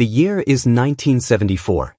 The year is 1974.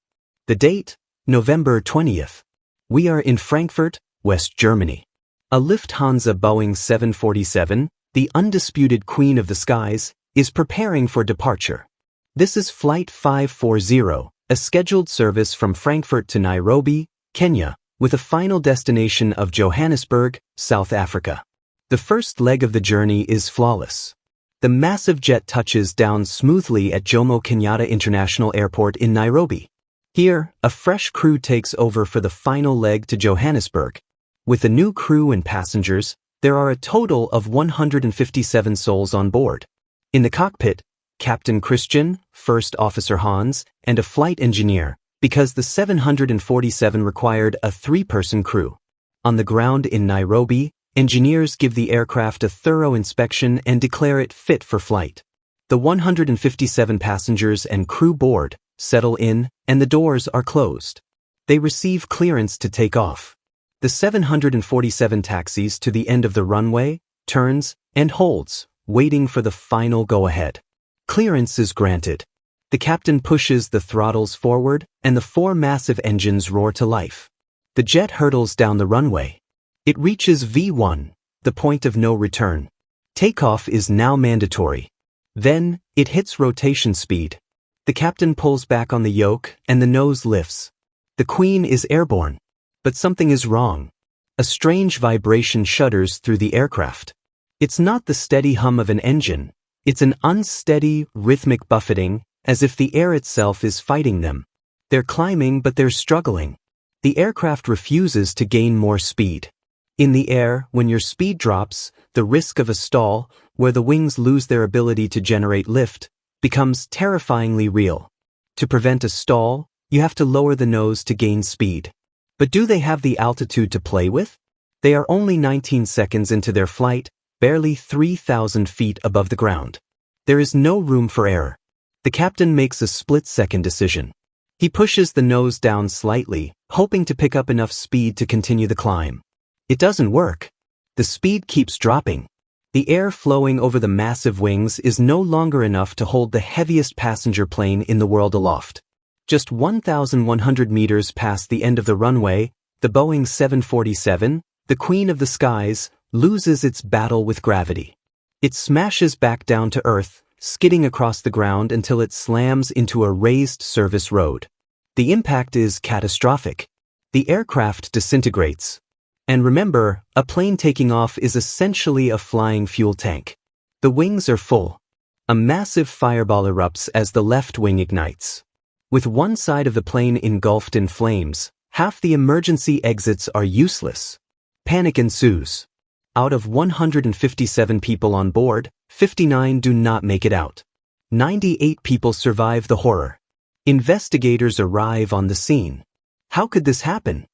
The date, November 20th. We are in Frankfurt, West Germany. A Lufthansa Boeing 747, the undisputed queen of the skies, is preparing for departure. This is Flight 540, a scheduled service from Frankfurt to Nairobi, Kenya, with a final destination of Johannesburg, South Africa. The first leg of the journey is flawless. The massive jet touches down smoothly at Jomo Kenyatta International Airport in Nairobi. Here, a fresh crew takes over for the final leg to Johannesburg. With the new crew and passengers, there are a total of 157 souls on board. In the cockpit, Captain Christian, First Officer Hans, and a flight engineer, because the 747 required a 3-person crew. On the ground in Nairobi, engineers give the aircraft a thorough inspection and declare it fit for flight. The 157 passengers and crew board, settle in, and the doors are closed. They receive clearance to take off. The 747 taxis to the end of the runway, turns, and holds, waiting for the final go-ahead. Clearance is granted. The captain pushes the throttles forward, and the 4 massive engines roar to life. The jet hurtles down the runway. It reaches V1, the point of no return. Takeoff is now mandatory. Then, it hits rotation speed. The captain pulls back on the yoke, and the nose lifts. The Queen is airborne. But something is wrong. A strange vibration shudders through the aircraft. It's not the steady hum of an engine. It's an unsteady, rhythmic buffeting, as if the air itself is fighting them. They're climbing, but they're struggling. The aircraft refuses to gain more speed. In the air, when your speed drops, the risk of a stall, where the wings lose their ability to generate lift, becomes terrifyingly real. To prevent a stall, you have to lower the nose to gain speed. But do they have the altitude to play with? They are only 19 seconds into their flight, barely 3,000 feet above the ground. There is no room for error. The captain makes a split-second decision. He pushes the nose down slightly, hoping to pick up enough speed to continue the climb. It doesn't work. The speed keeps dropping. The air flowing over the massive wings is no longer enough to hold the heaviest passenger plane in the world aloft. Just 1,100 meters past the end of the runway, the Boeing 747, the queen of the skies, loses its battle with gravity. It smashes back down to earth, skidding across the ground until it slams into a raised service road. The impact is catastrophic. The aircraft disintegrates. And remember, a plane taking off is essentially a flying fuel tank. The wings are full. A massive fireball erupts as the left wing ignites. With one side of the plane engulfed in flames, half the emergency exits are useless. Panic ensues. Out of 157 people on board, 59 do not make it out. 98 people survive the horror. Investigators arrive on the scene. How could this happen?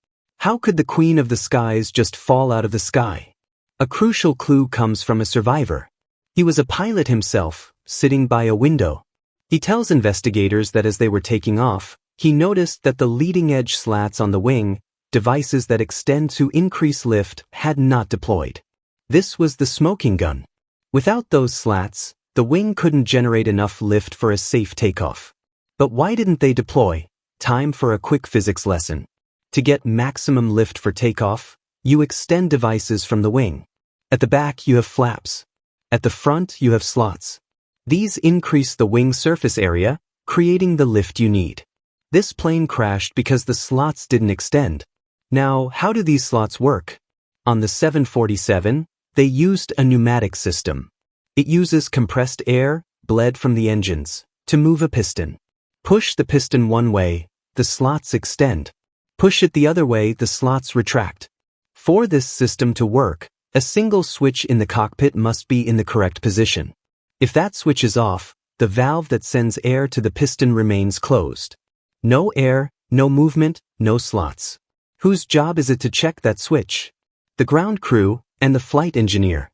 How could the Queen of the Skies just fall out of the sky? A crucial clue comes from a survivor. He was a pilot himself, sitting by a window. He tells investigators that as they were taking off, he noticed that the leading-edge slats on the wing, devices that extend to increase lift, had not deployed. This was the smoking gun. Without those slats, the wing couldn't generate enough lift for a safe takeoff. But why didn't they deploy? Time for a quick physics lesson. To get maximum lift for takeoff, you extend devices from the wing. At the back, you have flaps. At the front, you have slots. These increase the wing surface area, creating the lift you need. This plane crashed because the slots didn't extend. Now, how do these slots work? On the 747, they used a pneumatic system. It uses compressed air, bled from the engines, to move a piston. Push the piston one way, the slots extend. Push it the other way, the slots retract. For this system to work, a single switch in the cockpit must be in the correct position. If that switch is off, the valve that sends air to the piston remains closed. No air, no movement, no slots. Whose job is it to check that switch? The ground crew and the flight engineer.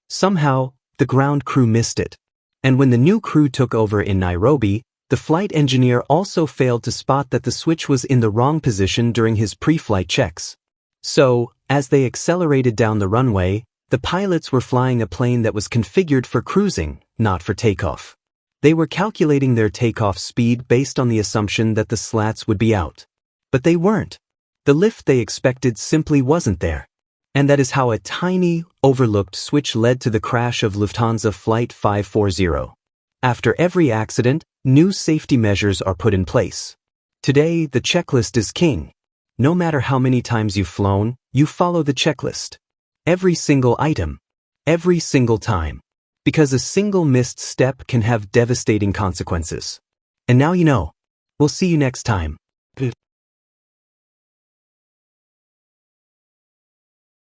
Somehow, the ground crew missed it. And when the new crew took over in Nairobi, the flight engineer also failed to spot that the switch was in the wrong position during his pre-flight checks. So, as they accelerated down the runway, the pilots were flying a plane that was configured for cruising, not for takeoff. They were calculating their takeoff speed based on the assumption that the slats would be out. But they weren't. The lift they expected simply wasn't there. And that is how a tiny, overlooked switch led to the crash of Lufthansa Flight 540. After every accident, new safety measures are put in place. Today, the checklist is king. No matter how many times you've flown, you follow the checklist. Every single item. Every single time. Because a single missed step can have devastating consequences. And now you know. We'll see you next time.